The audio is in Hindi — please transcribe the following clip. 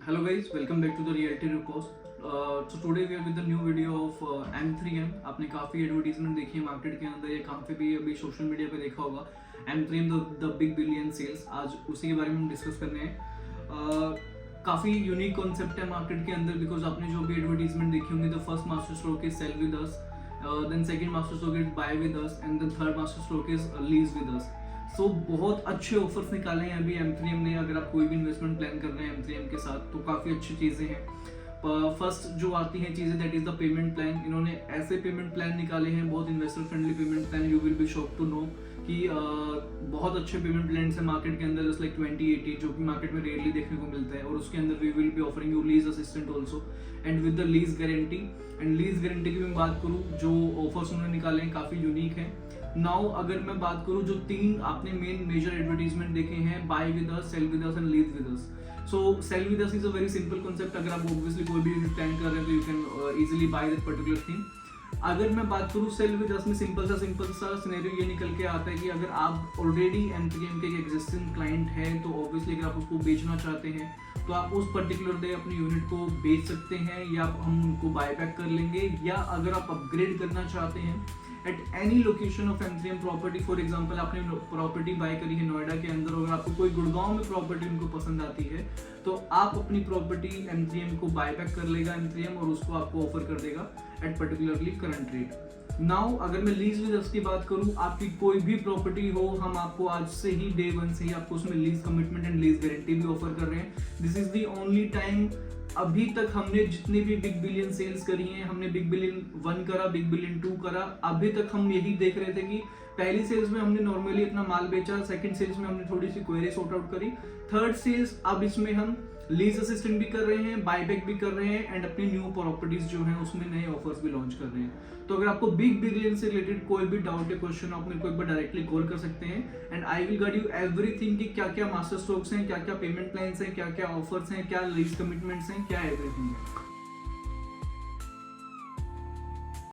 Hello guys, welcome back to the Realty Report. So today we are with the new video of M3M. आपने काफ़ी एडवर्टीजमेंट देखी है मार्केट के अंदर, या कहाँ पे भी अभी सोशल मीडिया पे देखा होगा M3M the big billion sales. आज उसी के बारे में हम डिस्कस करने हैं. काफ़ी यूनिक कॉन्सेप्ट है मार्केट के अंदर, बिकॉज आपने जो भी एडवर्टीजमेंट देखी होंगी, the first master stroke is sell with us, then second master stroke is buy with us, and then third master stroke is lease with us. So बहुत अच्छे ऑफर्स निकाले हैं अभी M3M ने. अगर आप कोई भी इन्वेस्टमेंट प्लान कर रहे हैं M3M के साथ तो काफ़ी अच्छी चीज़ें हैं. फर्स्ट जो आती हैं चीज़ें, that is the payment plan. इन्होंने ऐसे पेमेंट प्लान निकाले हैं, बहुत investor friendly payment plan. You will be shock to know कि बहुत अच्छे पेमेंट प्लान हैं मार्केट के अंदर, जस्ट लाइक 2080, जो कि मार्केट में रेयरली देखने को मिलता है. और उसके अंदर we will be offering you lease assistant also, and with the lease guarantee. And lease guarantee की मैं बात करूँ, जो ऑफर्स उन्होंने निकाले हैं काफ़ी यूनिक हैं. नाउ अगर मैं बात करूँ, जो तीन आपने मेजर एडवर्टीजमेंट देखे हैं, buy with us, sell with us and lease with us. So sell with us is a very simple concept. अगर आप ऑब्वियसली कोई भी यूनिट प्लान कर रहे हैं तो you can easily by that particular thing. अगर मैं बात करूँ सेल विद अस में, सिंपल सा सिनेरियो ये निकल के आता है कि अगर आप ऑलरेडी M3M के एग्जिस्टिंग क्लाइंट हैं तो ऑब्वियसली अगर आप उसको बेचना चाहते हैं तो आप उस पर्टिकुलर डे अपनी यूनिट को बेच सकते हैं, या हम उनको बाय बैक कर लेंगे. या अगर आप अपग्रेड करना चाहते हैं at any location of M3M property, for example आपने प्रॉपर्टी बाय करी है नोएडा के अंदर, अगर आपको कोई गुड़गांव में प्रॉपर्टी उनको पसंद आती है तो आप अपनी प्रॉपर्टी M3M को बाय बैक कर लेगा M3M, और उसको आपको ऑफर कर देगा at particularly current rate. Now अगर मैं लीज विद अस की बात करूं, आपकी कोई भी प्रॉपर्टी हो, हम आपको आज से ही डे वन से ही आपको उसमें lease commitment and lease guarantee भी ऑफर कर रहे हैं. This is the only time. अभी तक हमने जितनी भी बिग बिलियन सेल्स करी हैं, हमने बिग बिलियन 1 करा, बिग बिलियन 2 करा, अभी तक हम यही देख रहे थे कि पहली सेल्स में हमने नॉर्मली अपना माल बेचा, सेकंड सेल्स में हमने थोड़ी सी क्वेरी सॉर्ट आउट करी, थर्ड सेल्स अब इसमें हम लीज असिस्टेंट भी कर रहे हैं, बायबैक भी कर रहे हैं, एंड अपनी न्यू प्रॉपर्टीज जो हैं उसमें नए ऑफर्स भी लॉन्च कर रहे हैं. तो अगर आपको बिग बिलियन से रिलेटेड कोई भी डाउट या क्वेश्चन आप मेरे को एक बार डायरेक्टली कॉल कर सकते हैं, and I will guide you everything कि क्या क्या मास्टर स्ट्रोक्स हैं, क्या क्या पेमेंट प्लान्स हैं, क्या क्या ऑफर्स हैं, क्या लीज कमिटमेंट्स हैं, क्या एवरीथिंग है.